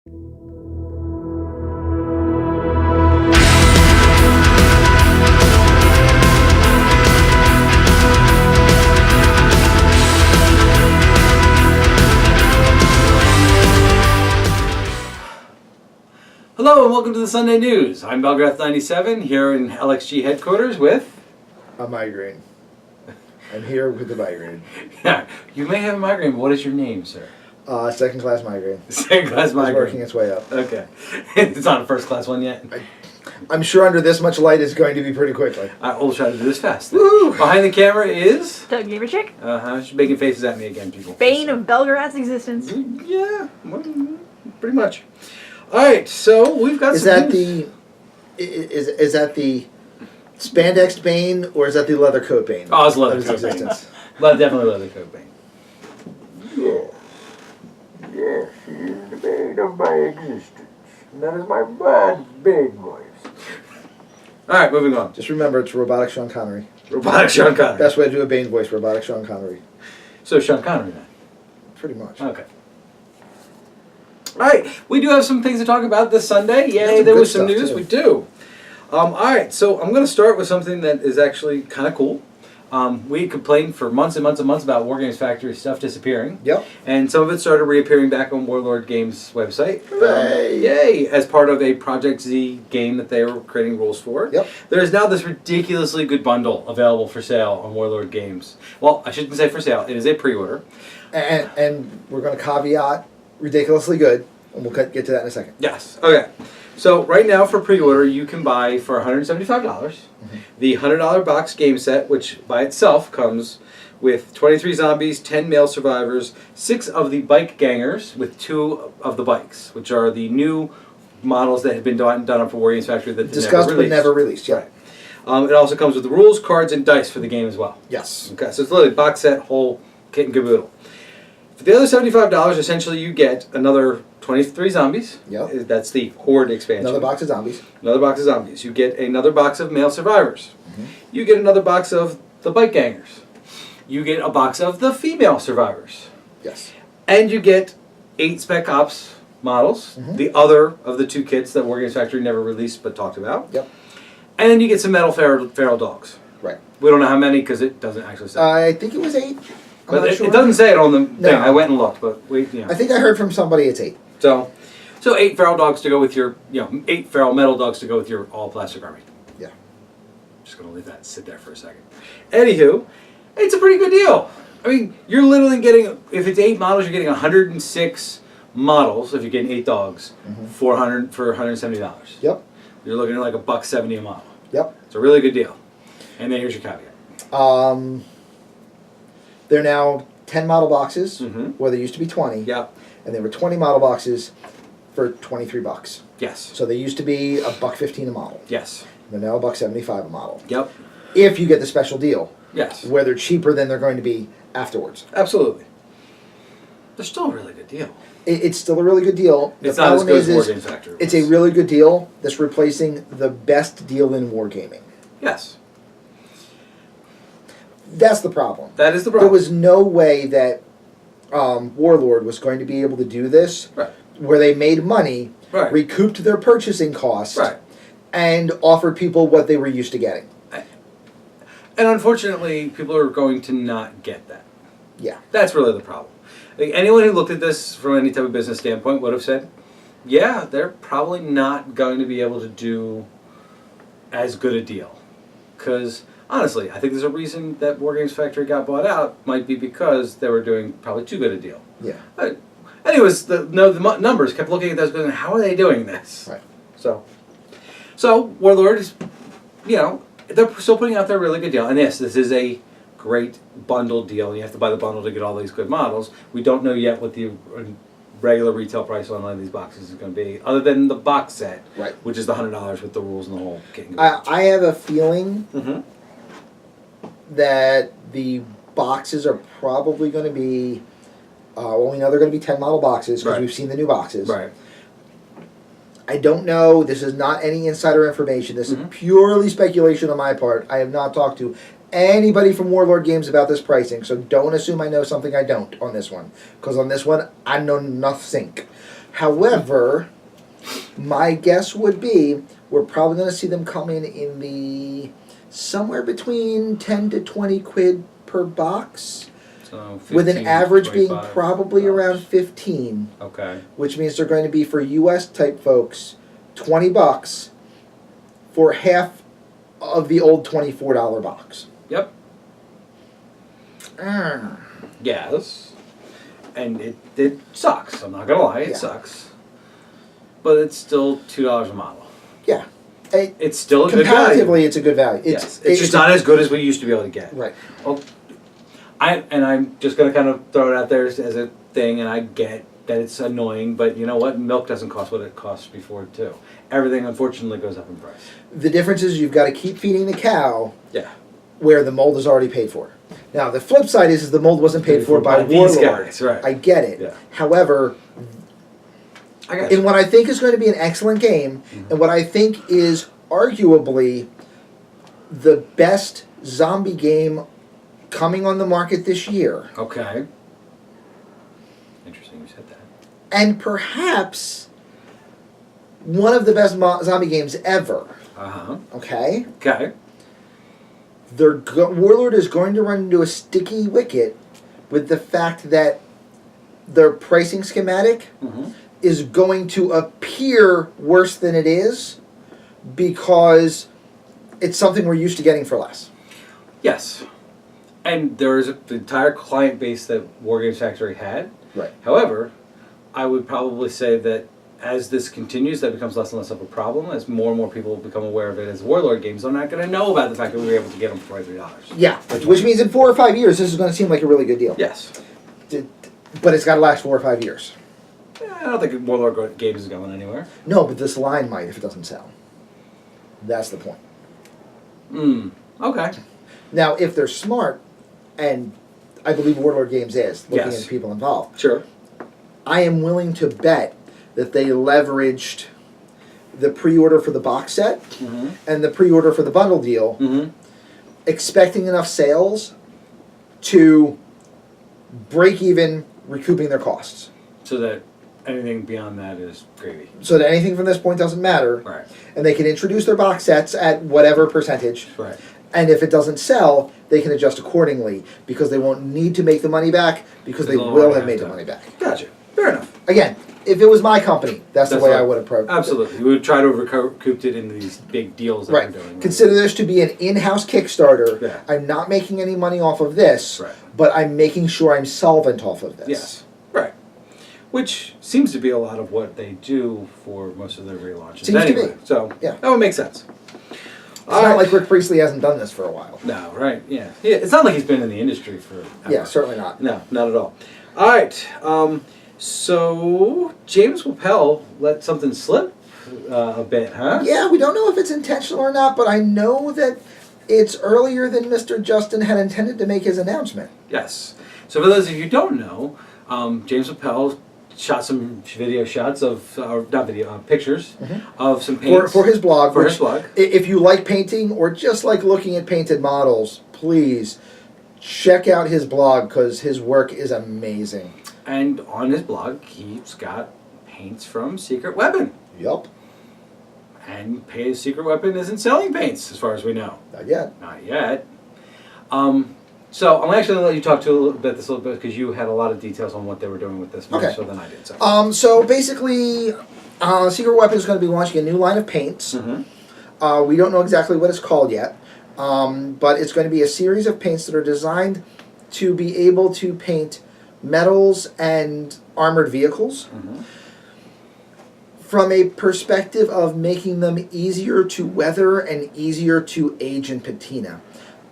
Hello and welcome to the Sunday News. I'm Belgraph97 here in LXG headquarters with... a migraine. I'm here with the migraine. Yeah, you may have a migraine, but what is your name, sir? Second class migraine. Second class migraine. It's working its way up. Okay. It's not a first class one yet? I'm sure under this much light it's going to be pretty quickly. We'll try to do this fast. Woo! Behind the camera is... Doug Gamerchick. She's making faces at me again, people. Bane of Belgrad's existence. Yeah, well, pretty much. Alright, so we've got some news. Is that the spandexed Bane, or is that the leather coat Bane? Oh, it's leather coat Bane. Definitely leather coat Bane. Yes, he is the bane of my existence. And that is my bad bane voice. Alright, moving on. Just remember, it's robotic Sean Connery. Robotic Sean Connery. Best way to do a Bane voice, robotic Sean Connery. So Sean Connery then? Pretty much. Okay. Alright, we do have some things to talk about this Sunday. Yay, there was some news. Too. We do. Alright, so I'm going to start with something that is actually kind of cool. We complained for months and months and months about Wargames Factory stuff disappearing. Yep. And some of it started reappearing back on Warlord Games' website. Yay! As part of a Project Z game that they were creating rules for. Yep. There is now this ridiculously good bundle available for sale on Warlord Games. Well, I shouldn't say for sale. It is a pre-order. And we're going to caveat ridiculously good, and we'll get to that in a second. Yes. Okay. So right now for pre-order, you can buy for $175 the $100 box game set, which by itself comes with 23 zombies, 10 male survivors, 6 of the bike gangers with 2 of the bikes, which are the new models that have been done up for Wargames Factory that discussed but never released. Yeah. Right. It also comes with the rules, cards, and dice for the game as well. Yes. Okay. So it's literally box set, whole kit and caboodle. For the other $75, essentially you get another 23 zombies. Yep. That's the Horde expansion. Another box of zombies. Another box of zombies. You get another box of male survivors. You get another box of the bike gangers. You get a box of the female survivors. Yes. And you get 8 Spec Ops models, the other of the 2 kits that Wargames Factory never released but talked about. Yep. And then you get some metal feral dogs. Right. We don't know how many because it doesn't actually say. I think it was 8. But it doesn't say it on the thing. I went and looked, but I think I heard from somebody it's 8. So 8 feral dogs to go with your, 8 feral metal dogs to go with your all plastic army. Yeah. Just gonna leave that sit there for a second. Anywho, it's a pretty good deal. I mean, you're literally getting, if it's 8 models, you're getting 106 models. If you're getting 8 dogs for $170. Yep. You're looking at like $170 a model. Yep. It's a really good deal. And then here's your caveat. They're now 10 model boxes, where there used to be 20. Yep. And they were 20 model boxes for $23. Yes. So they used to be $1.15 a model. Yes. They're now $1.75 a model. Yep. If you get the special deal. Yes. Where they're cheaper than they're going to be afterwards. Absolutely. They're still a really good deal. It's still a really good deal. It's not as good as Wargames Factory. It's a really good deal that's replacing the best deal in wargaming. Yes. That's the problem. That is the problem. There was no way that Warlord was going to be able to do this, where they made money, recouped their purchasing costs, and offered people what they were used to getting. And unfortunately, people are going to not get that. Yeah. That's really the problem. Like, anyone who looked at this from any type of business standpoint would have said, yeah, they're probably not going to be able to do as good a deal. Because, honestly, I think there's a reason that Wargames Factory got bought out might be because they were doing probably too good a deal. Yeah. Anyways, the numbers kept looking at those going, how are they doing this? Right. So Warlord is, they're still putting out their really good deal. And yes, this is a great bundle deal. You have to buy the bundle to get all these good models. We don't know yet what the regular retail price on one of these boxes is going to be, other than the box set, which is the $100 with the rules and the whole kit. I have a feeling that the boxes are probably going to be, we know they're going to be 10 model boxes because we've seen the new boxes. Right. I don't know. This is not any insider information. This is purely speculation on my part. I have not talked to anybody from Warlord Games about this pricing, so don't assume I know something I don't on this one. Because on this one, I know nothing. However, my guess would be we're probably going to see them come in the somewhere between 10 to 20 quid per box, So with an 15, average being 25 probably dollars. around 15, Okay. which means they're going to be for US type folks $20 for half of the old $24 box. Yep. Mm. Yes. And it sucks. I'm not gonna lie, it Yeah. sucks. But it's still $2 a model. Yeah. It's still a good value. Comparatively, it's a good value. Yes. It's just not as good as we used to be able to get. Right. Well, I'm just gonna kind of throw it out there as a thing, and I get that it's annoying, but you know what? Milk doesn't cost what it cost before too. Everything unfortunately goes up in price. The difference is you've got to keep feeding the cow Yeah. where the mold is already paid for. Now, the flip side is the mold wasn't paid for by these Warlord. guys, right? I get it. Yeah. However, I got in you. what I think is going to be an excellent game, and what I think is arguably the best zombie game coming on the market this year, Okay. Interesting you said that. and perhaps one of the best zombie games ever. Uh-huh. Okay? Okay. Warlord is going to run into a sticky wicket with the fact that their pricing schematic Mm-hmm. is going to appear worse than it is because it's something we're used to getting for less. Yes. And there is the entire client base that War Games Factory had. Right. However, I would probably say that as this continues, that becomes less and less of a problem. As more and more people become aware of it as Warlord games, they're not going to know about the fact that we were able to get them for $23. Yeah, which means in 4 or 5 years, this is going to seem like a really good deal. Yes. But it's got to last 4 or 5 years. I don't think Warlord Games is going anywhere. No, but this line might if it doesn't sell. That's the point. Okay. Now, if they're smart, and I believe Warlord Games is, looking Yes. at people involved, Sure. I am willing to bet that they leveraged the pre-order for the box set Mm-hmm. and the pre-order for the bundle deal, Mm-hmm. expecting enough sales to break even recouping their costs. So that anything beyond that is gravy. So that anything from this point doesn't matter, Right. and they can introduce their box sets at whatever percentage, Right. and if it doesn't sell, they can adjust accordingly because they won't need to make the money back because they They'll will already have made have the to. money back. Gotcha. Fair enough. Again, if it was my company, that's the way right. I would approach it. Absolutely. We would try to recoup it in these big deals that Right. we're doing. Consider this to be an in-house Kickstarter. Yeah. I'm not making any money off of this, Right. but I'm making sure I'm solvent off of this. Yes. Right. Which seems to be a lot of what they do for most of their relaunches. Seems to anyway, be. So Yeah. that would make sense. It's not like Rick Priestley hasn't done this for a while. No, right? Yeah. Yeah. It's not like he's been in the industry for. Yeah, certainly not. No, not at all. All right. So James Wappel let something slip a bit, huh? Yeah, we don't know if it's intentional or not, but I know that it's earlier than Mr. Justin had intended to make his announcement. Yes. So for those of you who don't know, James Wappel shot some video shots of, not video, pictures of some paints. For his blog. For his blog. If you like painting or just like looking at painted models, please check out his blog because his work is amazing. And on his blog, he's got paints from Secret Weapon. Yup. And Secret Weapon isn't selling paints, as far as we know. Not yet. Not yet. So I'm actually going to let you talk to a little bit because you had a lot of details on what they were doing with this, more Okay. so than I did. So. So basically, Secret Weapon is going to be launching a new line of paints. Mm-hmm. We don't know exactly what it's called yet, but it's going to be a series of paints that are designed to be able to paint metals and armored vehicles from a perspective of making them easier to weather and easier to age in patina.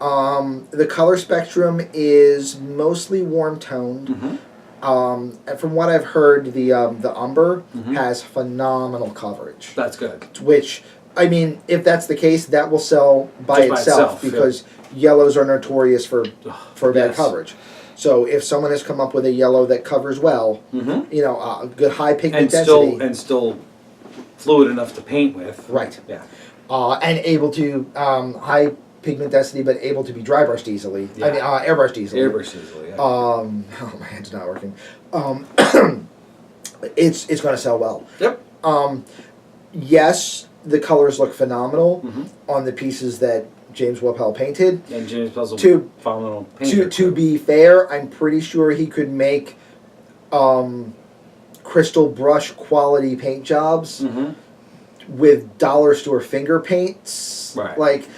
The color spectrum is mostly warm toned. And from what I've heard, the umber has phenomenal coverage. That's good. Which, I mean, if that's the case, that will sell by Just by itself itself, because yellows are notorious for bad yes. coverage. So if someone has come up with a yellow that covers well, you know, a good high pigment density, and still fluid enough to paint with. right? Yeah. And able to high pigment density, but able to be dry brushed easily. Yeah. I mean, airbrushed easily. Airbrush easily. Yeah. Oh, my hand's not working. it's going to sell well. Yep. Yes, the colors look phenomenal on the pieces that James Wapel painted. And James Wapel's phenomenal painter. To be fair, I'm pretty sure he could make crystal brush quality paint jobs with dollar store finger paints. Right. Like,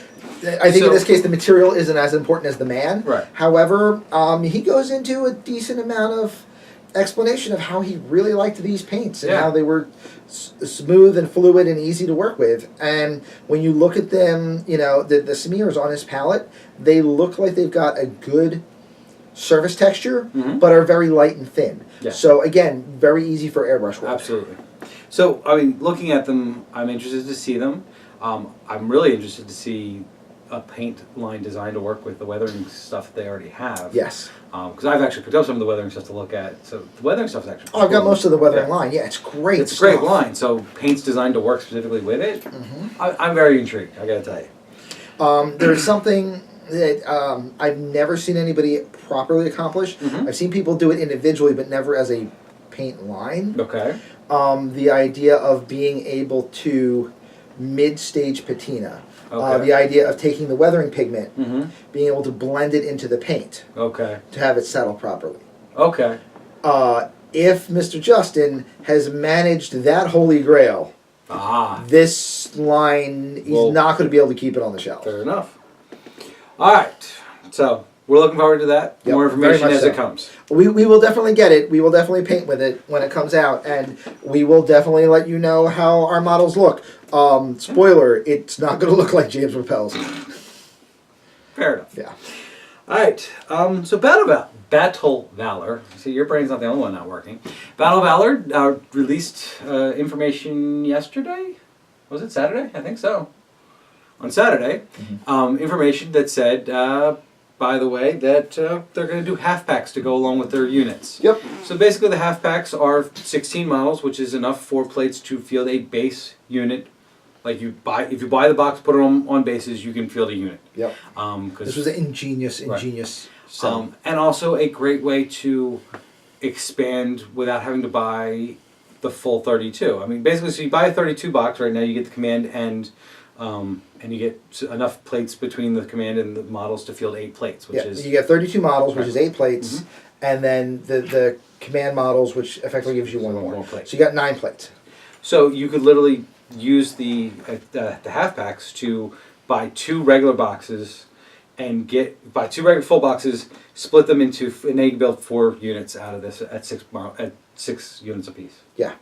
I think in this case the material isn't as important as the man. Right. However, he goes into a decent amount of explanation of how he really liked these paints and how they were smooth and fluid and easy to work with. And when you look at them, you know, the smears on his palette, they look like they've got a good surface texture, but are very light and thin. Yeah. So again, very easy for airbrush work. Absolutely. So, I mean, looking at them, I'm interested to see them. I'm really interested to see a paint line designed to work with the weathering stuff they already have. Yes. Because I've actually picked up some of the weathering stuff to look at. So the weathering stuff is actually I've got most of the weathering line. Yeah, it's great. It's a great line. So paint's designed to work specifically with it. I'm very intrigued, I gotta tell you. There's something that I've never seen anybody properly accomplish. I've seen people do it individually, but never as a paint line. Okay. The idea of being able to mid-stage patina. Okay. The idea of taking the weathering pigment, being able to blend it into the paint. Okay. To have it settle properly. Okay. If Mr. Justin has managed that holy grail, this line, he's not going to be able to keep it on the shelf. Fair enough. All right. So we're looking forward to that. Yep, more information as it comes. We will definitely get it. We will definitely paint with it when it comes out, and we will definitely let you know how our models look. Spoiler, it's not going to look like James Wapel's. Fair enough. Yeah. All right. So Battle Valor. See, your brain's not the only one not working. Battle Valor released information yesterday. Was it Saturday? I think so. On Saturday, information that said, by the way, that they're going to do half packs to go along with their units. Yep. So basically, the half packs are 16 models, which is enough for plates to field a base unit. Like if you buy the box, put it on bases, you can field a unit. Yep. This was an ingenious set. And also a great way to expand without having to buy the full 32. I mean, basically, so you buy a 32 box right now, you get the command and you get enough plates between the command and the models to field 8 plates, which is... You get 32 models, which is 8 plates, and then the command models, which effectively gives you one more. Plate. So you got 9 plates. So you could literally use the half packs to buy 2 regular boxes and buy 2 regular full boxes, split them into, and then you can build 4 units out of this at 6 units apiece. Yeah.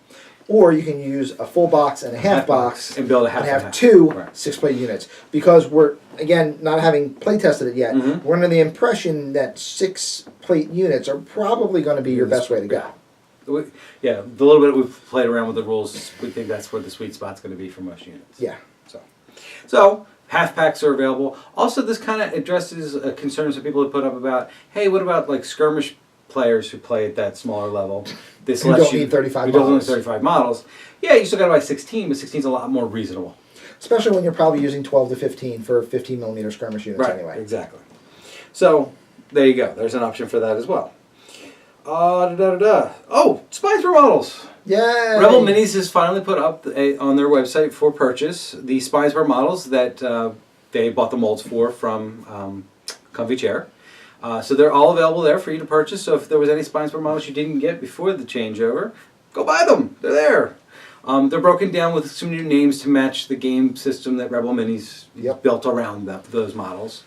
Or you can use a full box and a half box and build a half and have 2 6-plate units. Because we're, again, not having play tested it yet, we're under the impression that 6-plate units are probably going to be your best way to go. Yeah, the little bit we've played around with the rules, we think that's where the sweet spot's going to be for most units. Yeah. So half packs are available. Also, this kind of addresses concerns that people have put up about, hey, what about like skirmish players who play at that smaller level? This who don't need 35 models. Don't need 35 models. Yeah, you still got to buy 16, but 16 is a lot more reasonable. Especially when you're probably using 12 to 15 for 15mm skirmish units anyway. Exactly. So there you go. There's an option for that as well. Oh, Spinespur models. Yay! Rebel Minis has finally put up on their website for purchase the Spinespur models that they bought the molds for from Comfy Chair. So they're all available there for you to purchase. So if there was any Spinespur models you didn't get before the changeover, go buy them. They're there. They're broken down with some new names to match the game system that Rebel Minis built around those models.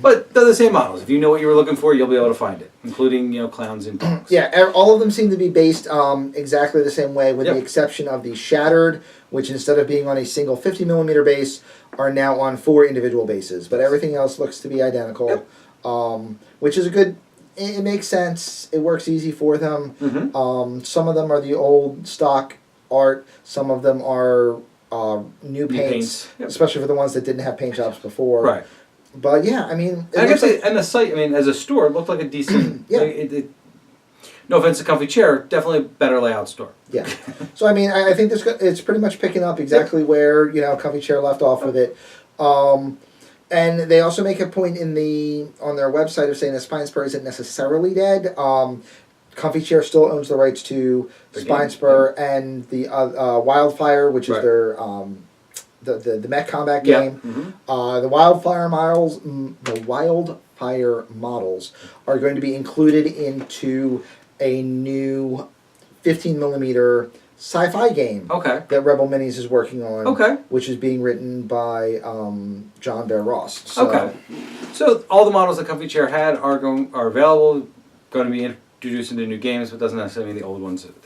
But they're the same models. If you know what you were looking for, you'll be able to find it, including clowns and dogs. Yeah, all of them seem to be based exactly the same way, with the exception of the Shattered, which instead of being on a single 50mm base, are now on 4 individual bases. But everything else looks to be identical, which is a good. It makes sense. It works easy for them. Some of them are the old stock art. Some of them are new paints. Especially for the ones that didn't have paint jobs before. Right. But yeah, I mean, and the site, I mean, as a store, it looked like a decent. No offense to Comfy Chair, definitely a better layout store. Yeah. So I mean, I think it's pretty much picking up exactly where Comfy Chair left off with it. And they also make a point on their website of saying that Spinespur isn't necessarily dead. Comfy Chair still owns the rights to Spinespur and the Wildfire, which is their the mech combat game. The Wildfire models are going to be included into a new 15mm sci-fi game that Rebel Minis is working on, which is being written by John Bear Ross. So, so all the models that Comfy Chair had are available, going to be introduced into new games, but doesn't necessarily mean the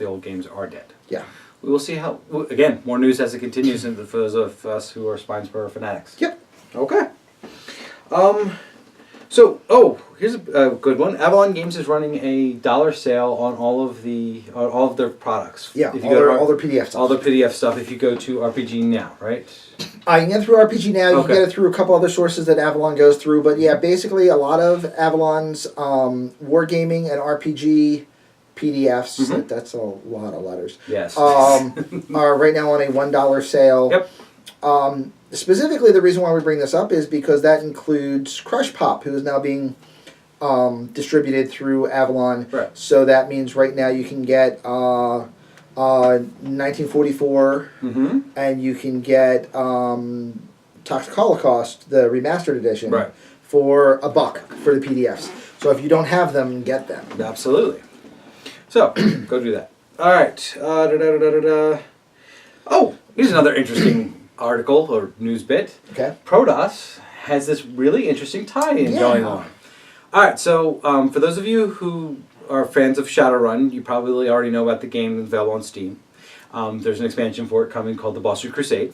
old games are dead. Yeah. We will see how, again, more news as it continues for those of us who are Spinespur fanatics. Yep. Okay. Here's a good one. Avalon Games is running a $1 sale on all of their products. Yeah, if you all their PDF stuff. All their PDF stuff if you go to RPG Now, right? You can get it through RPG Now. You can get it through a couple other sources that Avalon goes through. But yeah, basically a lot of Avalon's wargaming and RPG PDFs, that's a lot of letters. Yes. Are right now on a $1 sale. Yep. Specifically, the reason why we bring this up is because that includes Crush Pop, who is now being distributed through Avalon. Right. So that means right now you can get 1944, and you can get Toxic Holocaust, the remastered edition, for $1 for the PDFs. So if you don't have them, get them. Absolutely. So, go do that. All right. Oh, here's another interesting article or news bit. Okay. Prodos has this really interesting tie-in going on. All right. So, for those of you who are fans of Shadowrun, you probably already know about the game available on Steam. There's an expansion for it coming called the Boston Crusade.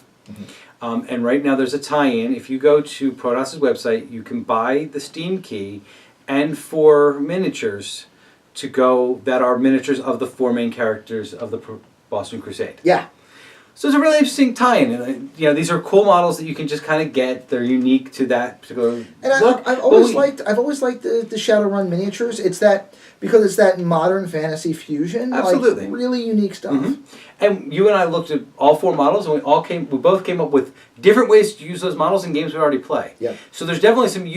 And right now there's a tie-in. If you go to Prodos' website, you can buy the Steam key and 4 miniatures to go that are miniatures of the 4 main characters of the Boston Crusade. Yeah. So it's a really interesting tie-in. You know, these are cool models that you can just kind of get. They're unique to that particular. And I've always liked the Shadowrun miniatures. It's that because it's that modern fantasy fusion. Absolutely. Like, really unique stuff. And you and I looked at all 4 models, and we both came up with different ways to use those models in games we already play. Yep. So there's definitely some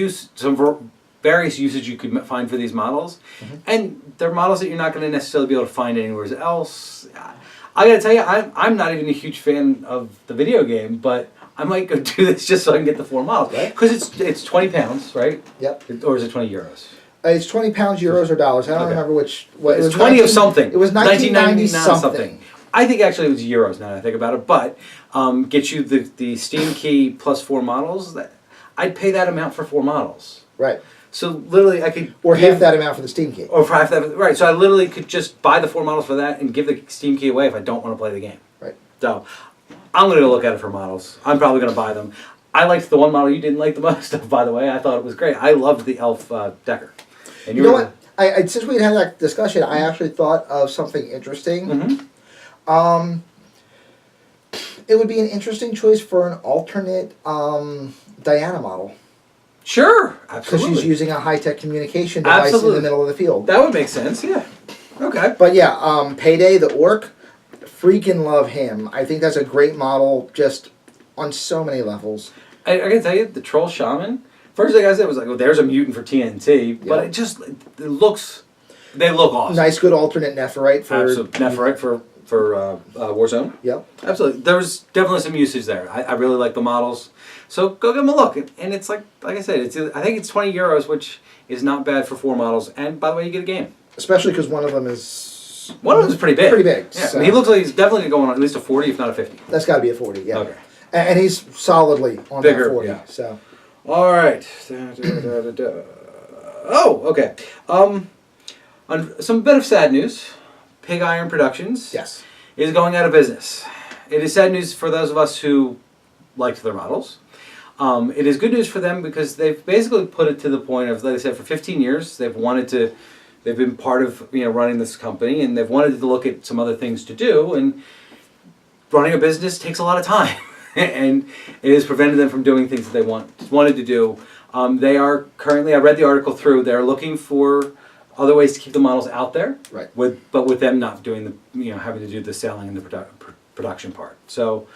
various usage you could find for these models, and they're models that you're not going to necessarily be able to find anywhere else. I got to tell you, I'm not even a huge fan of the video game, but I might go do this just so I can get the 4 models. Because it's £20, right? Yep. Or is it €20? It's £20, euros, or dollars. I don't remember which. What, it was 20 of something. It was 1990 something. I think actually it was euros now that I think about it, but get you the Steam key plus 4 models. I'd pay that amount for 4 models. Right. So literally I could... Or half that amount for the Steam key. Or for half that, right. So I literally could just buy the 4 models for that and give the Steam key away if I don't want to play the game. Right. So I'm going to look at it for models. I'm probably going to buy them. I liked the one model you didn't like the most of, by the way. I thought it was great. I loved the Elf Decker. And you know what? I since we had that discussion, I actually thought of something interesting. It would be an interesting choice for an alternate Diana model. Sure, absolutely. Because she's using a high-tech communication device in the middle of the field. That would make sense, yeah. Okay. But yeah, Payday, the Orc, freaking love him. I think that's a great model just on so many levels. I can tell you, the Troll Shaman, first thing I said was like, well, there's a mutant for TNT, but it just, they look awesome. Nice, good alternate Nephrite for... Nephrite for Warzone. Yep. Absolutely. There's definitely some usage there. I really like the models. So go give them a look. And it's like I said, I think it's €20, which is not bad for 4 models. And by the way, you get a game. Especially because one of them is... One of them is pretty big. Pretty big. Yeah. So. I mean, he looks like he's definitely going on at least a 40, if not a 50. That's got to be a 40, yeah. Okay. And he's solidly on bigger, that 40. Yeah. So. All right. Oh, okay. On some bit of sad news, Pig Iron Productions is going out of business. It is sad news for those of us who liked their models. It is good news for them because they've basically put it to the point of, like I said, for 15 years they've been part of running this company, and they've wanted to look at some other things to do, and running a business takes a lot of time, and it has prevented them from doing things that they wanted to do. They are currently, I read the article through, they're looking for other ways to keep the models out there, right? But with them not doing having to do the selling and the production part. So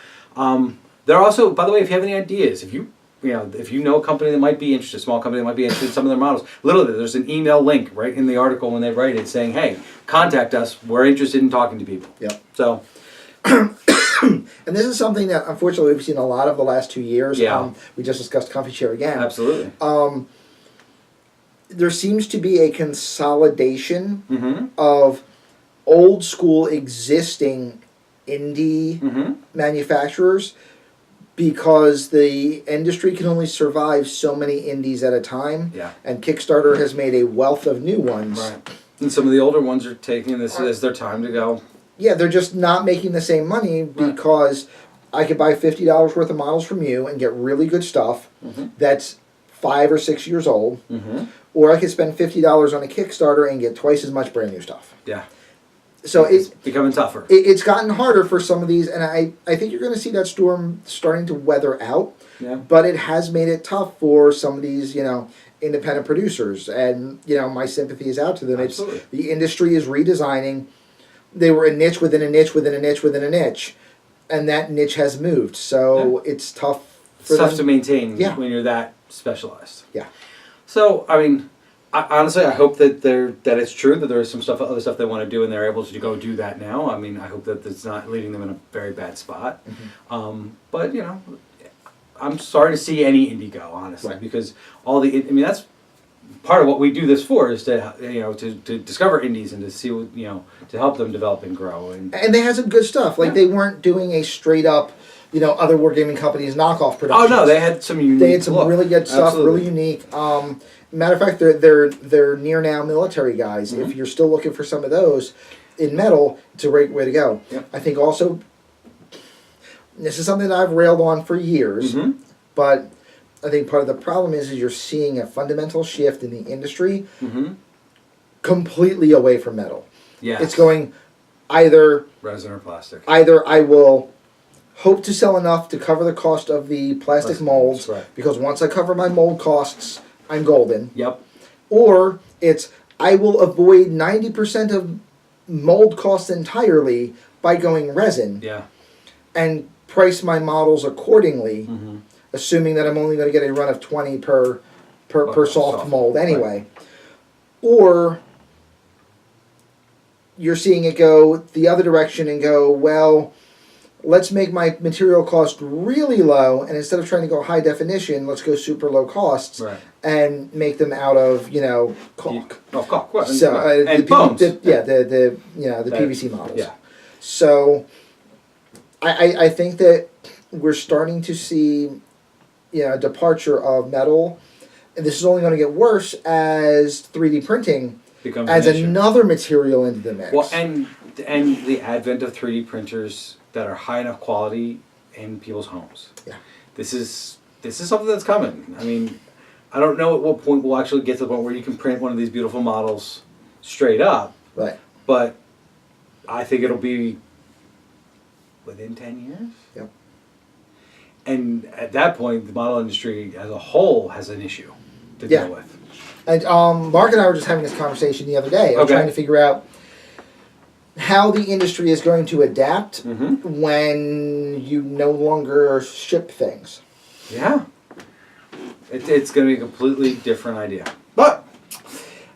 they're also, by the way, if you have any ideas, if you if you know a company that might be interested, a small company that might be interested in some of their models, literally there's an email link right in the article when they write it saying, hey, contact us, we're interested in talking to people. Yep. So, and this is something that unfortunately we've seen a lot of the last 2 years. Yeah. We just discussed Comfy Share again. absolutely. There seems to be a consolidation Mm-hmm. of old school existing indie Mm-hmm. manufacturers, because the industry can only survive so many indies at a time. Yeah. And Kickstarter has made a wealth of new ones. Right. And some of the older ones are taking this as their time to go. Yeah, they're just not making the same money because I could buy $50 worth of models from you and get really good stuff that's 5 or 6 years old, or I could spend $50 on a Kickstarter and get twice as much brand new stuff. Yeah. So It's becoming tougher. it's gotten harder for some of these, and I think you're going to see that storm starting to weather out. Yeah. But it has made it tough for some of these, independent producers, and my sympathy is out to them. Absolutely. It's the industry is redesigning. They were a niche within a niche within a niche within a niche, and that niche has moved. So it's tough. It's tough to maintain Yeah. when you're that specialized. Yeah. So I mean, honestly, I hope that it's true that there is some other stuff they want to do, and they're able to go do that now. I mean, I hope that it's not leaving them in a very bad spot. But I'm sorry to see any indie go, honestly, because that's part of what we do this for, is to to discover indies and to see what, to help them develop and grow. And they had some good stuff. Like they weren't doing a straight up, other wargaming companies knockoff production. oh no, they had some unique. They had some really good stuff, Absolutely. really unique. Matter of fact, they're near now military guys. If you're still looking for some of those in metal, it's a great way to go. Yep. I think also, this is something that I've railed on for years, but I think part of the problem is you're seeing a fundamental shift in the industry completely away from metal. Yeah. It's going either resin or plastic. Either I will hope to sell enough to cover the cost of the plastic molds, right. because once I cover my mold costs, I'm golden. Yep. Or it's I will avoid 90% of mold costs entirely by going resin. Yeah. And price my models accordingly, assuming that I'm only going to get a run of 20 per soft mold anyway. Right. Or you're seeing it go the other direction and go, well, let's make my material cost really low, and instead of trying to go high definition, let's go super low costs and make them out of caulk. Caulk. Well, So and foams. the PVC models. Yeah. So I think that we're starting to see a departure of metal, and this is only going to get worse as 3D printing adds another material into the mix. Well, and the advent of 3D printers that are high enough quality in people's homes. Yeah. This is something that's coming. I mean, I don't know at what point we'll actually get to the point where you can print one of these beautiful models straight up. Right. But I think it'll be within 10 years. Yep. And at that point, the model industry as a whole has an issue to deal with. And Mark and I were just having this conversation the other day. I'm trying to figure out how the industry is going to adapt when you no longer ship things. Yeah. It's going to be a completely different idea. But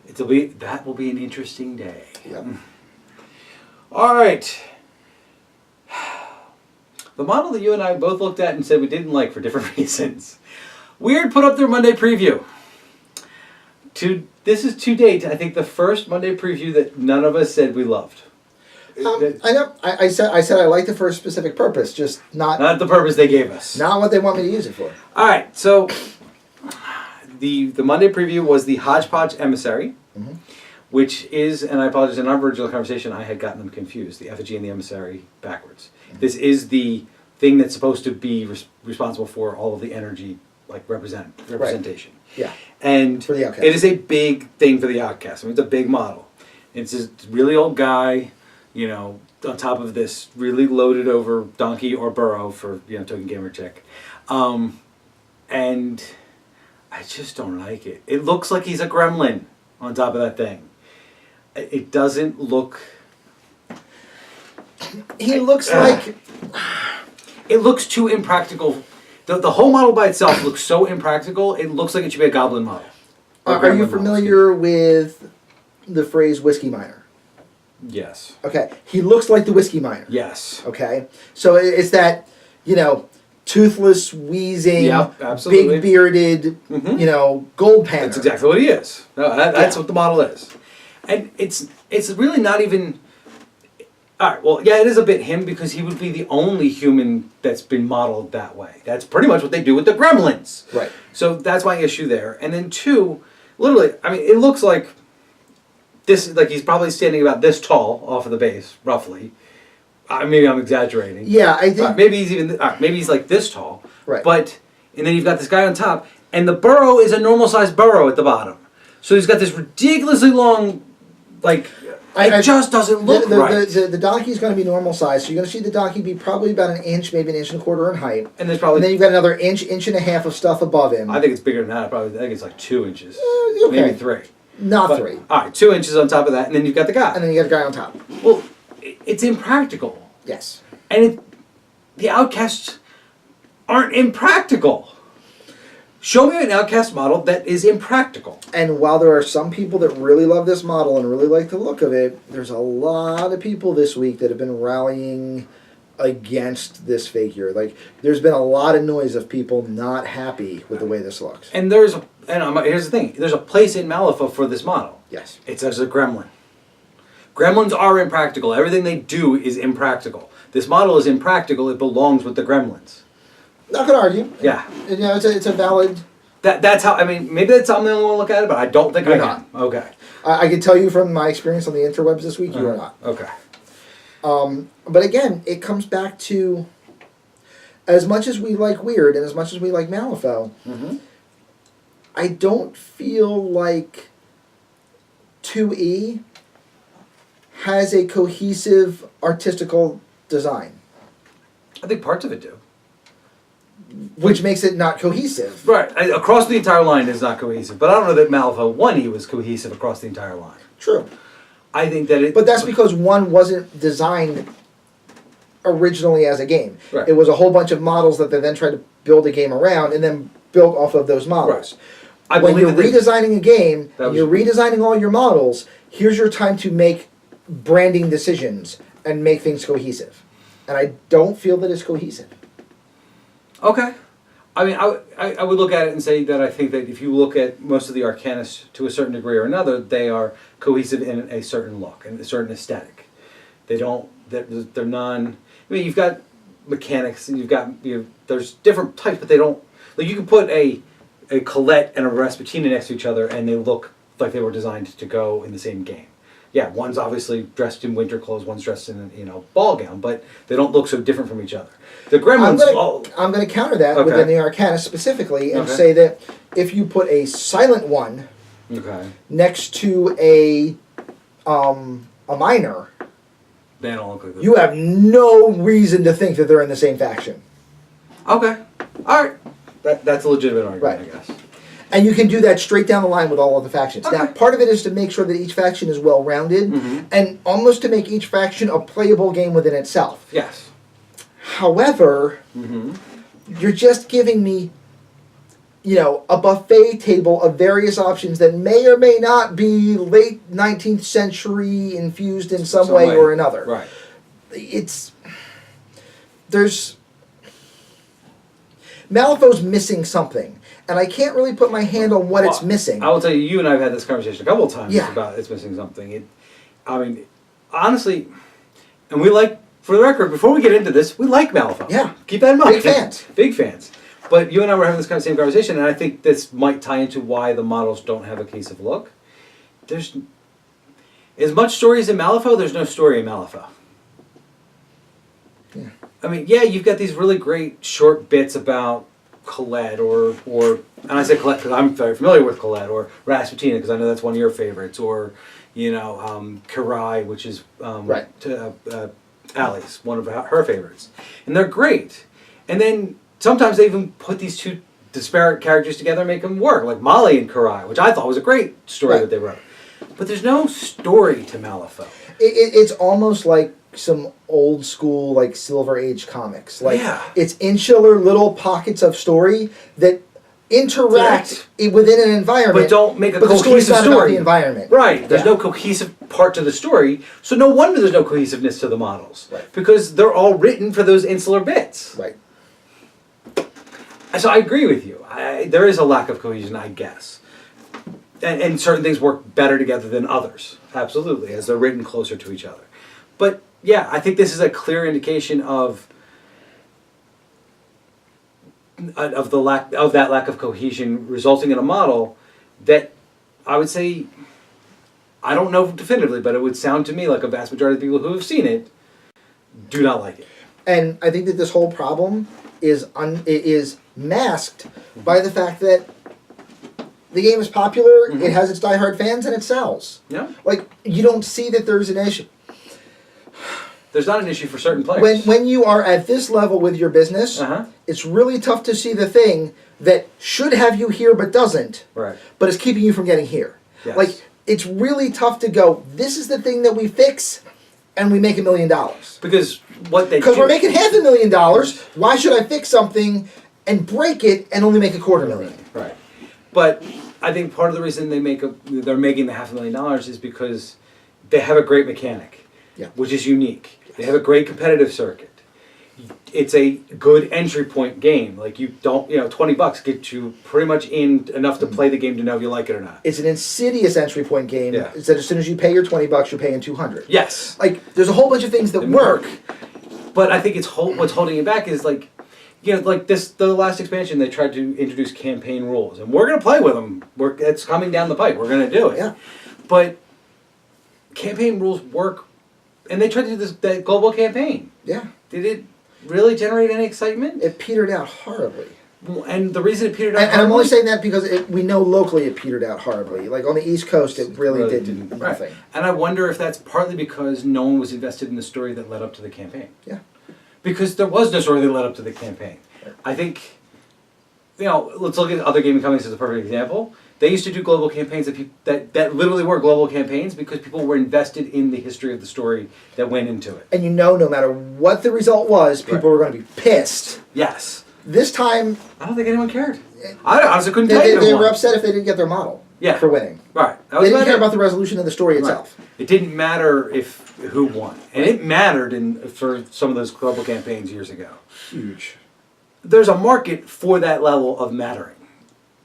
that will be an interesting day. Yep. All right. The model that you and I both looked at and said we didn't like for different reasons. Wyrd put up their Monday preview. This is to date, I think, the first Monday preview that none of us said we loved. I know. I said I like it for a specific purpose, just not the purpose they gave us. Not what they want me to use it for. All right, so the Monday preview was the Hoghepodge Emissary, which is, and I apologize, in our original conversation, I had gotten them confused, the effigy and the emissary backwards. This is the thing that's supposed to be responsible for all of the energy, like representation. Right. Yeah. And for the outcast. It is a big thing for the outcast. I mean, it's a big model. It's this really old guy, on top of this really loaded over donkey or burro for, token gamer chick. And I just don't like it. It looks like he's a gremlin on top of that thing. It doesn't look... He looks like... It looks too impractical The whole model by itself looks so impractical. It looks like it should be a goblin model. Are you familiar with the phrase whiskey miner? Yes. Okay. He looks like the whiskey miner. Yes. Okay. So it's that, toothless, wheezing, big bearded, gold panner. That's exactly what he is. No, that's what the model is. And it's really not even... All right, well, yeah, it is a bit him because he would be the only human that's been modeled that way. That's pretty much what they do with the gremlins. Right. So that's my issue there. And then two, literally, I mean, it looks like this, like he's probably standing about this tall off of the base, roughly. Maybe I'm exaggerating. Yeah, I think... maybe he's like this tall. Right. But, and then you've got this guy on top, and the burrow is a normal-sized burrow at the bottom. So he's got this ridiculously long, like... It just doesn't look right. The donkey's going to be normal size, so you're going to see the donkey be probably about an inch, maybe an inch and a quarter in height. And there's probably... And then you've got another inch and a half of stuff above him. I think it's bigger than that. I think it's like 2 inches. Okay. Maybe 3. Not 3. All right, 2 inches on top of that, and then you've got the guy. And then you got the guy on top. Well, it's impractical. Yes. And the outcasts aren't impractical. Show me an outcast model that is impractical. And while there are some people that really love this model and really like the look of it, there's a lot of people this week that have been rallying against this figure. Like, there's been a lot of noise of people not happy with the way this looks. And here's the thing. There's a place in Malifaux for this model. Yes. It's as a gremlin. Gremlins are impractical. Everything they do is impractical. This model is impractical. It belongs with the gremlins. Not gonna argue. Yeah. It's a valid... That's how, maybe that's how I'm the only one to look at it, but I don't think You're I not. am. Okay. I can tell you from my experience on the interwebs this week, you are not. Okay. But again, it comes back to, as much as we like Wyrd and as much as we like Malifaux, I don't feel like 2E has a cohesive artistical design. I think parts of it do. Which makes it not cohesive. Right. Across the entire line is not cohesive. But I don't know that Malifaux 1E was cohesive across the entire line. True. I think that it... But that's because 1 wasn't designed originally as a game. Right. It was a whole bunch of models that they then tried to build a game around and then built off of those models. Right. When you're redesigning a game, you're redesigning all your models, here's your time to make branding decisions and make things cohesive. And I don't feel that it's cohesive. Okay. I would look at it and say that I think that if you look at most of the Arcanists to a certain degree or another, they are cohesive in a certain look and a certain aesthetic. They're non... you've got mechanics and there's different types, but they don't... Like, you can put a Colette and a Rasputina next to each other and they look like they were designed to go in the same game. Yeah, one's obviously dressed in winter clothes, one's dressed in ball gown, but they don't look so different from each other. The Gremlins... I'm going to counter that within the Arcana specifically and say that if you put a silent one next to a minor, they don't look like you have no reason to think that they're in the same faction. Okay. All right. That's a legitimate argument, I guess. And you can do that straight down the line with all of the factions. Okay. Now, part of it is to make sure that each faction is well-rounded, and almost to make each faction a playable game within itself. Yes. However, you're just giving me, a buffet table of various options that may or may not be late 19th century infused in some way or another. Right. Malifaux's missing something. And I can't really put my hand on what it's missing. I will tell you, you and I have had this conversation a couple of times about it's missing something. Honestly, and we like, for the record, before we get into this, we like Malifaux. Yeah. Keep that in mind. Big fans. Big fans. But you and I were having this same conversation, and I think this might tie into why the models don't have a cohesive look. There's as much story as in Malifaux, there's no story in Malifaux. Yeah. You've got these really great short bits about Colette or and I say Colette because I'm very familiar with Colette, or Rasputina because I know that's one of your favorites, or Karai, which is Allie's one of her favorites, and they're great. And then sometimes they even put these two disparate characters together and make them work, like Molly and Karai, which I thought was a great story that they wrote. But there's no story to Malifaux. It's almost like some old school like Silver Age comics. Like Yeah. it's insular little pockets of story that interact within an environment, but don't make a but the story's cohesive not about story. the environment. Right. There's Yeah. no cohesive part to the story, so no wonder there's no cohesiveness to the models. Right. Because they're all written for those insular bits. Right. So I agree with you. There is a lack of cohesion, I guess. And certain things work better together than others. Absolutely, as they're written closer to each other. But yeah, I think this is a clear indication of the lack of that lack of cohesion resulting in a model that I would say, I don't know definitively, but it would sound to me like a vast majority of people who have seen it do not like it. And I think that this whole problem is masked by the fact that the game is popular, it has its diehard fans, and it sells. Yeah. Like, you don't see that there's an issue. There's not an issue for certain players. When you are at this level with your business, it's really tough to see the thing that should have you here but doesn't, right. but is keeping you from getting here. Yes. Like, it's really tough to go, this is the thing that we fix, and we make $1 million. Because what they Because we're making $500,000, why should I fix something and break it and only make $250,000? Right. But I think part of the reason they're making the $500,000 is because they have a great mechanic, which is unique. They have a great competitive circuit. It's a good entry point game. Like $20 gets you pretty much in enough to play the game to know if you like it or not. It's an insidious entry point game. Yeah. It's that as soon as you pay your $20, you're paying $200. Yes. Like, there's a whole bunch of things that work. But I think what's holding it back is like the last expansion they tried to introduce campaign rules, and we're gonna play with them. It's coming down the pipe. We're gonna do it. Yeah. But campaign rules work, and they tried to do that global campaign. Yeah. Did it really generate any excitement? It petered out horribly. And the reason it petered out and I'm only saying that because we know locally it petered out horribly. Like on the East Coast, it really did nothing. Right. And I wonder if that's partly because no one was invested in the story that led up to the campaign. Yeah. Because there was no story that led up to the campaign. Right. I think, let's look at other gaming companies as a perfect example. They used to do global campaigns that literally were global campaigns because people were invested in the history of the story that went into it. And no matter what the result was, people were going to be pissed. Yes. This time, I don't think anyone cared. I honestly couldn't tell you. They were upset if they didn't get their model for winning. Right. They didn't care about the resolution of the story itself. It didn't matter who won. And it mattered for some of those global campaigns years ago. Huge. There's a market for that level of mattering.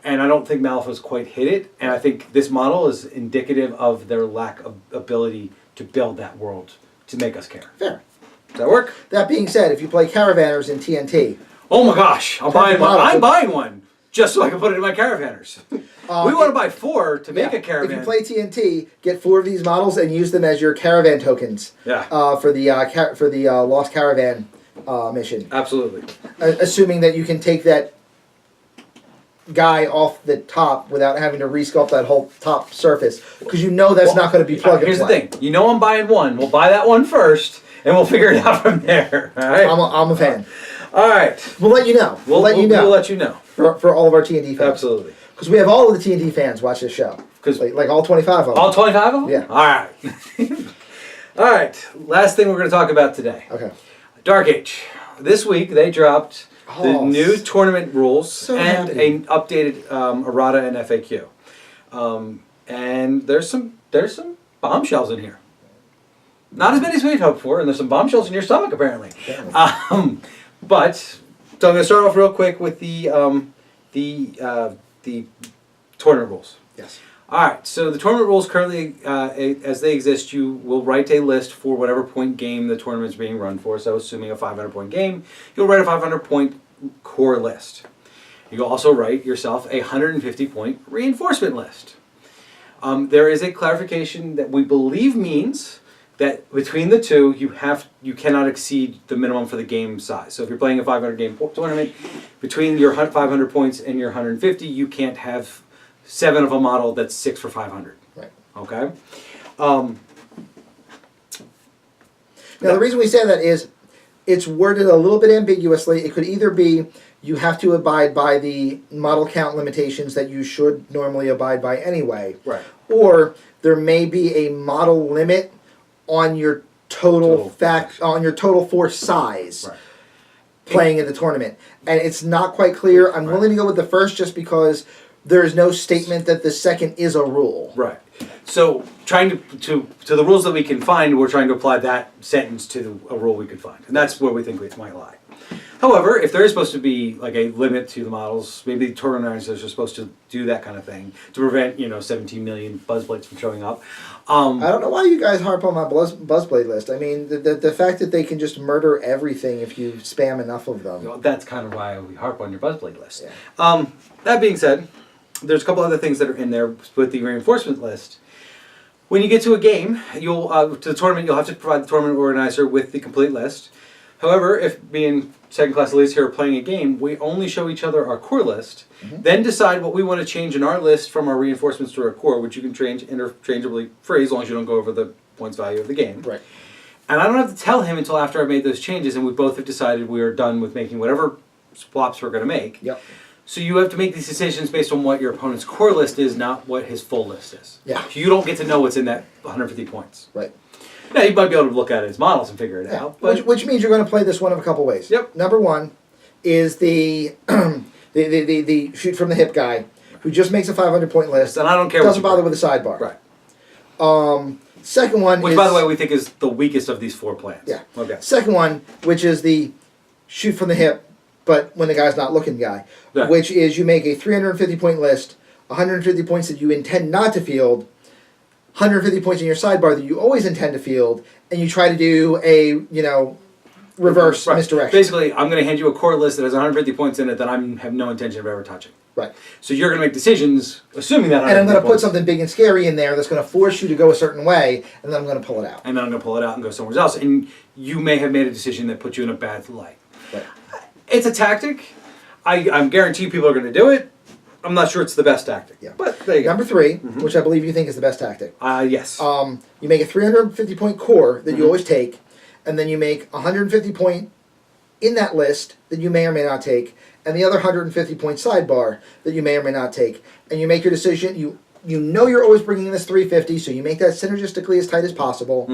And I don't think Malifaux's quite hit it. And I think this model is indicative of their lack of ability to build that world to make us care. Fair. Does that work? That being said, if you play Caravanners in TNT... Oh my gosh, I'm buying one. I'm buying one just so I can put it in my Caravanners. We want to buy 4 to make a caravan. If you play TNT, get 4 of these models and use them as your caravan tokens. Yeah. For the Lost Caravan mission. Absolutely. Assuming that you can take that guy off the top without having to resculpt that whole top surface, because that's not going to be plug and play. Here's the thing. I'm buying one. We'll buy that one first, and we'll figure it out from there. All right. I'm a fan. All right. We'll let you know. We'll let you know. We'll let you know. For all of our TNT fans. Absolutely. Because we have all of the TNT fans watch this show. Like all 25 of them. All 25 of them? Yeah. All right. All right. Last thing we're going to talk about today. Okay. Dark Age. This week they dropped the new tournament rules and an updated errata and FAQ. And there's some bombshells in here. Not as many as we'd hoped for, and there's some bombshells in your stomach apparently. But so I'm going to start off real quick with the tournament rules. Yes. All right. So the tournament rules currently, as they exist, you will write a list for whatever point game the tournament is being run for. So, assuming a 500-point game, you'll write a 500-point core list. You'll also write yourself a 150-point reinforcement list. There is a clarification that we believe means that between the two, you cannot exceed the minimum for the game size. So if you're playing a 500-game tournament, between your 500 points and your 150, you can't have 7 of a model that's 6 for 500. Right. Okay? Now, the reason we say that is it's worded a little bit ambiguously. It could either be you have to abide by the model count limitations that you should normally abide by anyway. Right. Or there may be a model limit on your total on your total force size playing in the tournament. And it's not quite clear. I'm willing to go with the first just because there's no statement that the second is a rule. Right. So trying to the rules that we can find, we're trying to apply that sentence to a rule we could find. And that's where we think it might lie. However, if there is supposed to be like a limit to the models, maybe the tournament organizers are supposed to do that kind of thing to prevent, 17 million Buzzblades from showing up. I don't know why you guys harp on my Buzzblade list. I mean, the fact that they can just murder everything if you spam enough of them. That's kind of why we harp on your Buzzblade list. Yeah. That being said, there's a couple other things that are in there with the reinforcement list. When you get to a game, you'll to the tournament, you'll have to provide the tournament organizer with the complete list. However, if being second-class elites here are playing a game, we only show each other our core list, then decide what we want to change in our list from our reinforcements to our core, which you can change interchangeably free as long as you don't go over the points value of the game. Right. And I don't have to tell him until after I've made those changes, and we both have decided we are done with making whatever swaps we're going to make. Yep. So you have to make these decisions based on what your opponent's core list is, not what his full list is. Yeah. So you don't get to know what's in that 150 points. Right. Now, you might be able to look at his models and figure it out. But which means you're going to play this one of a couple ways. Yep. Number one is the the shoot from the hip guy who just makes a 500-point list. And I don't care. Doesn't bother with the sidebar. Right. Second one which, is, by the way, we think is the weakest of these 4 plans. Yeah. Okay. Second one, which is the shoot from the hip, but when the guy's not looking guy, Yeah. which is you make a 350-point list, 150 points that you intend not to field, 150 points in your sidebar that you always intend to field, and you try to do a, reverse misdirection. Basically, I'm going to hand you a core list that has 150 points in it that I have no intention of ever touching. Right. So you're going to make decisions, assuming that. And I'm going to put something big and scary in there that's going to force you to go a certain way, and then I'm going to pull it out. And then I'm going to pull it out and go somewhere else. And you may have made a decision that puts you in a bad light. Right. It's a tactic. I'm guarantee people are going to do it. I'm not sure it's the best tactic. Yeah. But there you go. Number 3, which I believe you think is the best tactic. Yes. You make a 350-point core that you always take, and then you make a 150-point in that list that you may or may not take, and the other 150-point sidebar that you may or may not take. And you make your decision. You know you're always bringing in this 350, so you make that synergistically as tight as possible.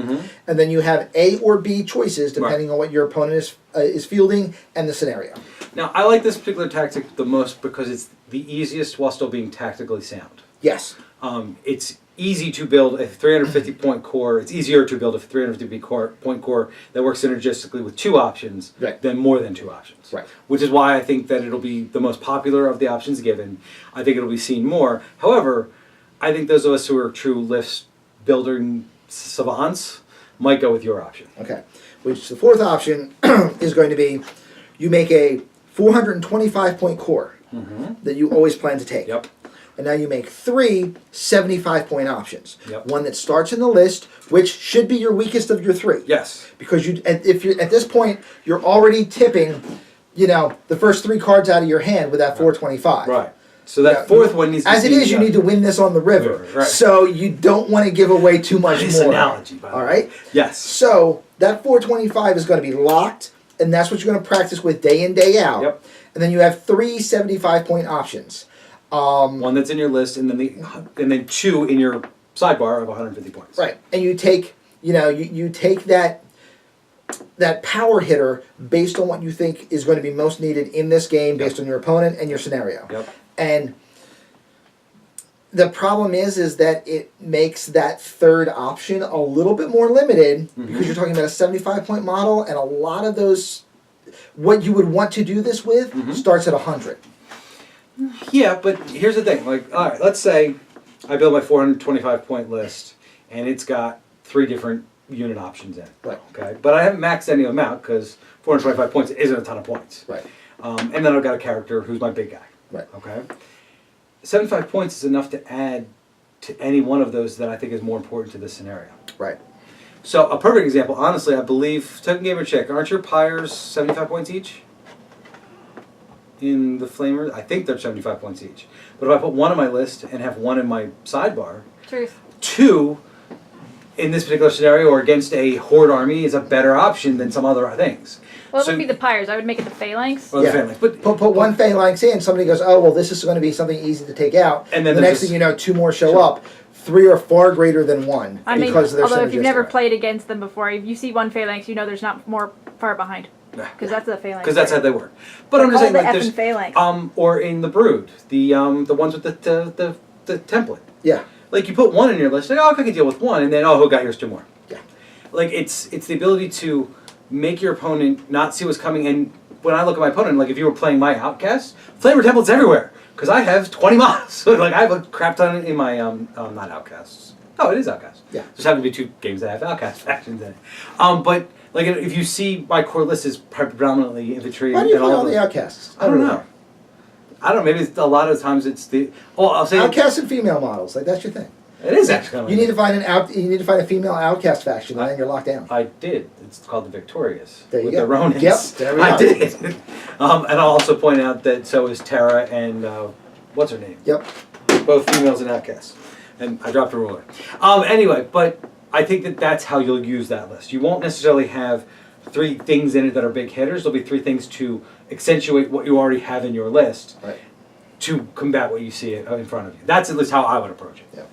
And then you have A or B choices depending on what your opponent is fielding and the scenario. Now, I like this particular tactic the most because it's the easiest while still being tactically sound. Yes. It's easy to build a 350-point core. It's easier to build a 350-point core that works synergistically with 2 options than more than 2 options. Right. Which is why I think that it'll be the most popular of the options given. I think it'll be seen more. However, I think those of us who are true list building savants might go with your option. Okay. Which the 4th option is going to be you make a 425-point core that you always plan to take. Yep. And now you make 3 75-point options. Yep. One that starts in the list, which should be your weakest of your 3. Yes. Because if you're at this point, you're already tipping, the first 3 cards out of your hand with that 425. Right. So that 4th one needs to as it is, you need to win this on the river. Right. So you don't want to give away too much nice more. Analogy, by the way. All right? Yes. So that 425 is going to be locked, and that's what you're going to practice with day in, day out. Yep. And then you have 3 75-point options. One that's in your list, and then 2 in your sidebar of 150 points. Right. And you take, you take that power hitter based on what you think is going to be most needed in this game, based on your opponent and your scenario. Yep. And the problem is that it makes that 3rd option a little bit more limited because you're talking about a 75-point model, and a lot of those, what you would want to do this with, starts at 100. Yeah, but here's the thing. Like, all right, let's say I build my 425-point list, and it's got 3 different unit options in it. Right. Okay. But I haven't maxed any of them out because 425 points isn't a ton of points. Right. And then I've got a character who's my big guy. Right. Okay. 75 points is enough to add to any one of those that I think is more important to this scenario. Right. So a perfect example, honestly, I believe, Token Gamer check, aren't your pyres 75 points each? In the Flamers? I think they're 75 points each. But if I put 1 on my list and have 1 in my sidebar, Truth. 2 in this particular scenario or against a horde army is a better option than some other things. Well, it So- would be the pyres. I would make it the phalanx. Or the phalanx. But Put 1 phalanx in, somebody goes, oh, well, this is going to be something easy to take out. And then the there's next this- thing you know, 2 more show up. 3 are far greater than 1 I mean, because they're although if you've never synergistic. played against them before, if you see one phalanx, you know there's not more far behind. Because that's the phalanx. Because that's how they work. But I'm just saying, the like, effing there's phalanx. or in the Brood, the ones with the template. Yeah. Like you put 1 in your list, like, oh, I can deal with 1, and then here's 2 more. Yeah. Like it's the ability to make your opponent not see what's coming. And when I look at my opponent, like if you were playing my Outcast, flavor templates everywhere because I have 20 models. So like I have a crap ton in my not Outcasts. Oh, it is Outcasts. Yeah. There's happen to be 2 games that have Outcast factions in it. But like if you see my core list is predominantly infantry. Why do you and play all all of the them. outcasts? I don't know. Maybe it's, a lot of times it's the. Well, I'll say Outcasts and female models, like that's your thing. it is actually. You need to find You need to find a female outcast faction, and then you're locked down. I did. It's called the Victorious. There you with go. the Ronins. Yep, there we I go. did. And I'll also point out that so is Tara and what's her name? Yep. Both females and outcasts. And I dropped a ruler. Anyway, but I think that that's how you'll use that list. You won't necessarily have 3 things in it that are big hitters. There'll be 3 things to accentuate what you already have in your list. Right. To combat what you see in front of you. That's at least how I would approach it. Yeah.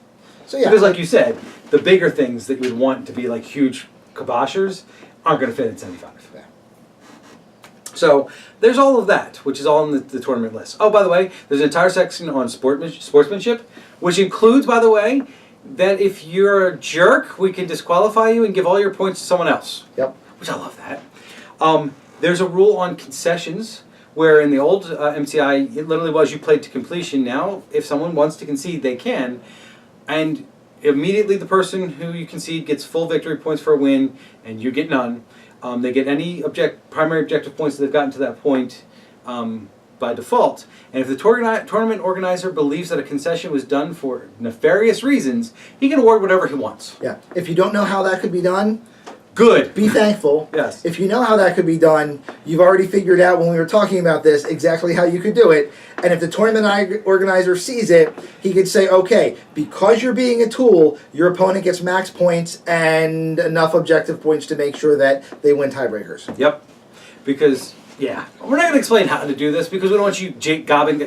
So yeah. Because like you said, the bigger things that you would want to be like huge kiboshers aren't going to fit in 75. Yeah. So there's all of that, which is all in the tournament list. Oh, by the way, there's an entire section on sportsmanship, which includes, by the way, that if you're a jerk, we can disqualify you and give all your points to someone else. Yep. Which I love that. There's a rule on concessions, where in the old MTI, it literally was you played to completion. Now, if someone wants to concede, they can. And immediately the person who you concede gets full victory points for a win, and you get none. They get any primary objective points that they've gotten to that point by default. And if the tournament organizer believes that a concession was done for nefarious reasons, he can award whatever he wants. Yeah. If you don't know how that could be done, good. Be thankful. Yes. If you know how that could be done, you've already figured out when we were talking about this exactly how you could do it. And if the tournament organizer sees it, he could say, okay, because you're being a tool, your opponent gets max points and enough objective points to make sure that they win tiebreakers. Yep. Because, yeah. We're not going to explain how to do this because we don't want you jobbing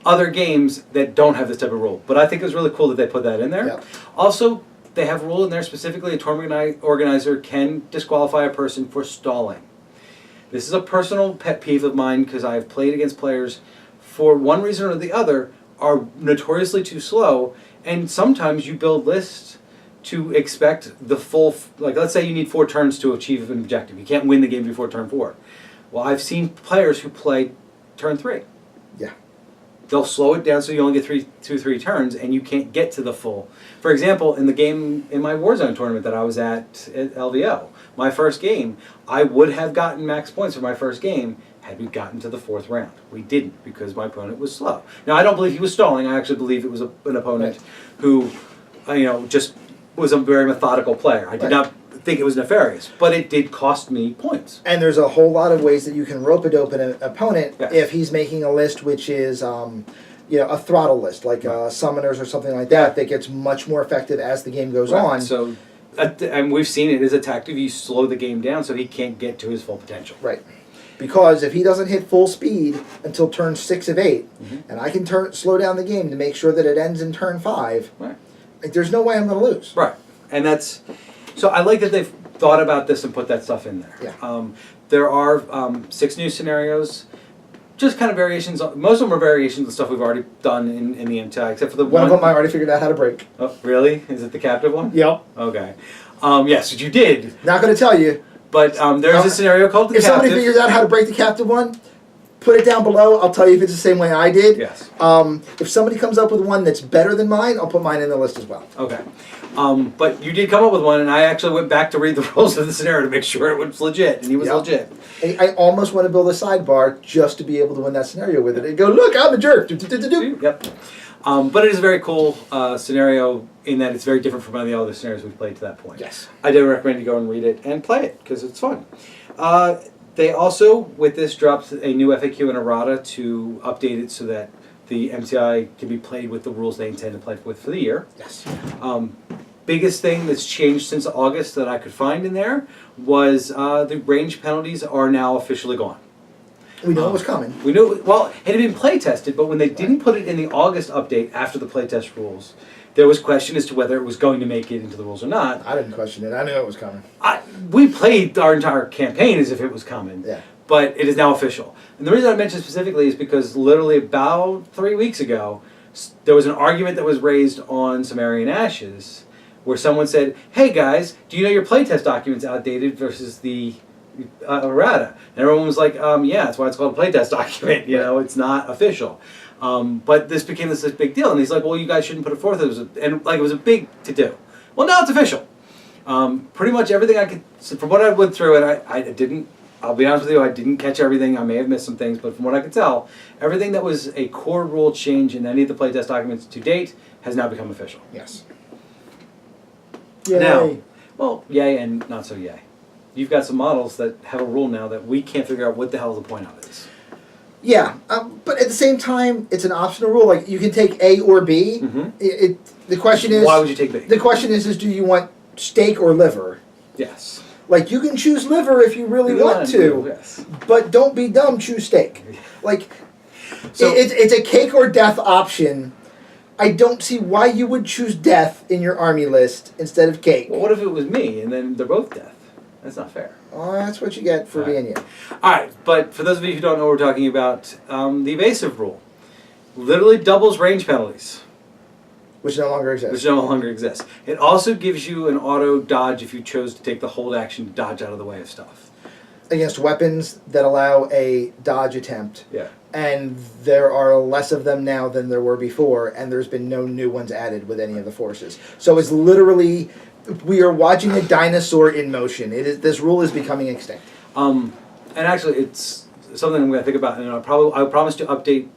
other games that don't have this type of rule. But I think it's really cool that they put that in there. Yep. Also, they have a rule in there specifically a tournament organizer can disqualify a person for stalling. This is a personal pet peeve of mine because I have played against players for one reason or the other are notoriously too slow, and sometimes you build lists to expect the full, like let's say you need 4 turns to achieve an objective. You can't win the game before turn 4. Well, I've seen players who play turn 3. Yeah. They'll slow it down so you only get 3 turns and you can't get to the full. For example, in the game in my Warzone tournament that I was at LVO, my first game, I would have gotten max points for my first game had we gotten to the 4th round. We didn't because my opponent was slow. Now, I don't believe he was stalling. I actually believe it was an opponent who, just was a very methodical player. I did not think it was nefarious, but it did cost me points. And there's a whole lot of ways that you can rope-a-dope an opponent if he's making a list which is, a throttle list, like summoners or something like that gets much more effective as the game goes on. So, and we've seen it as a tactic. You slow the game down so he can't get to his full potential. Right. Because if he doesn't hit full speed until turn 6 of 8, and I can slow down the game to make sure that it ends in turn 5, there's no way I'm going to lose. Right. And that's... So I like that they've thought about this and put that stuff in there. Yeah. There are 6 new scenarios. Just kind of variations. Most of them are variations of stuff we've already done in the MTI, except for the one of them I already figured out how to break. Oh, really? Is it the captive one? Yep. Okay. Yes, you did. Not going to tell you. But there's a scenario called the captive. If somebody figures out how to break the captive one, put it down below. I'll tell you if it's the same way I did. Yes. If somebody comes up with one that's better than mine, I'll put mine in the list as well. Okay. But you did come up with one, and I actually went back to read the rules of the scenario to make sure it was legit, and he was legit. I almost want to build a sidebar just to be able to win that scenario with it. And go, look, I'm a jerk. Yep. But it is a very cool scenario in that it's very different from any of the other scenarios we've played to that point. Yes. I do recommend you go and read it and play it, because it's fun. They also, with this, dropped a new FAQ and errata to update it so that the MTI can be played with the rules they intend to play with for the year. Yes. Biggest thing that's changed since August that I could find in there was the range penalties are now officially gone. We know it was coming. We knew, well, it had been play tested, but when they didn't put it in the August update after the playtest rules, there was question as to whether it was going to make it into the rules or not. I didn't question it. I knew it was coming. We played our entire campaign as if it was coming, Yeah. but it is now official. And the reason I mention specifically is because literally about 3 weeks ago, there was an argument that was raised on Sumerian Ashes where someone said, hey guys, do you know your playtest document's outdated versus the errata? And everyone was like, yeah, that's why it's called a playtest document. You know, it's not official. But this became this big deal, and he's like, well, you guys shouldn't put it forth. It was a big to do. Well, now it's official. Pretty much everything I could, from what I went through, and I didn't, I'll be honest with you, I didn't catch everything. I may have missed some things, but from what I could tell, everything that was a core rule change in any of the playtest documents to date has now become official. Yes. Yay. Now, well, yay and not so yay. You've got some models that have a rule now that we can't figure out what the hell the point of it is. Yeah, but at the same time, it's an optional rule. Like, you can take A or B. Mm-hmm. The question is... Why would you take B? The question is do you want steak or liver? Yes. Like, you can choose liver if you really want to. Yes. But don't be dumb, choose steak. Like, So, it's a cake or death option. I don't see why you would choose death in your army list instead of cake. well, what if it was me and then they're both death? That's not fair. Oh, that's what you get for being you. Alright, but for those of you who don't know what we're talking about, the evasive rule literally doubles range penalties. Which no longer exists. Which no longer exists. It also gives you an auto dodge if you chose to take the hold action to dodge out of the way of stuff. Against weapons that allow a dodge attempt. Yeah. And there are less of them now than there were before, and there's been no new ones added with any of the forces. So it's literally, we are watching a dinosaur in motion. This rule is becoming extinct. And actually, it's something I'm going to think about, and I promise to update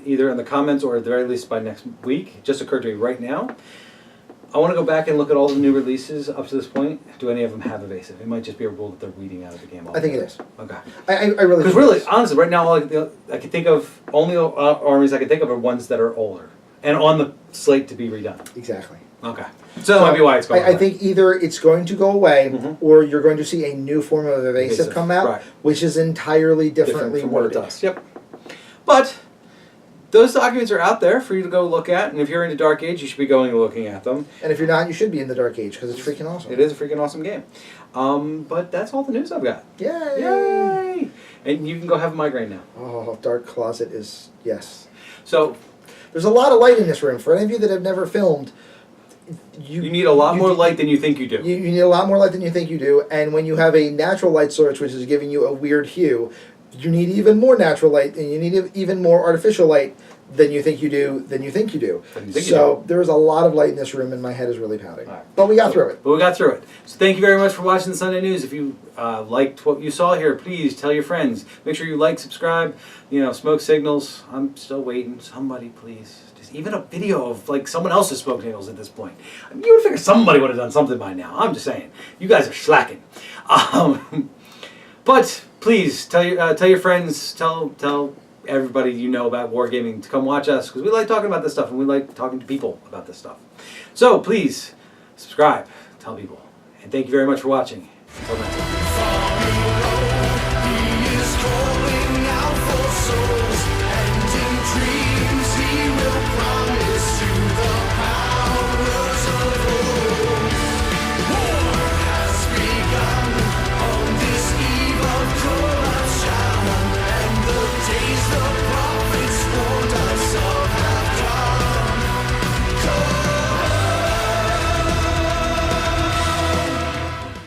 either in the comments or at the very least by next week. It just occurred to me right now. I want to go back and look at all the new releases up to this point. Do any of them have evasive? It might just be a rule that they're weeding out of the game. I think it is. Okay. I really Because really, honestly, right now, I can think of only armies I can think of are ones that are older and on the slate to be redone. Exactly. Okay. So that might be why it's going away. I think either it's going to go away, or you're going to see a new form of evasive come out, which is entirely differently from what it worded. does. Yep. But those documents are out there for you to go look at, and if you're into Dark Age, you should be going and looking at them. And if you're not, you should be in the Dark Age, because it's freaking awesome. It is a freaking awesome game. But that's all the news I've got. Yay! Yay! And you can go have a migraine now. Oh, Dark Closet is, yes. So, there's a lot of light in this room. For any of you that have never filmed, you need a lot more light than you think you do. You need a lot more light than you think you do, and when you have a natural light source, which is giving you a weird hue, you need even more natural light, and you need even more artificial light than you think you do, So there's a lot of light in this room, and my head is really pounding. Right. But we got through it. So thank you very much for watching the Sunday News. If you liked what you saw here, please tell your friends. Make sure you like, subscribe, smoke signals. I'm still waiting. Somebody, please. Just even a video of like someone else's smoke signals at this point. You would figure somebody would have done something by now. I'm just saying. You guys are slacking. But please tell your friends, tell everybody you know about wargaming to come watch us, because we like talking about this stuff and we like talking to people about this stuff. So please subscribe, tell people, and thank you very much for watching. Until next time.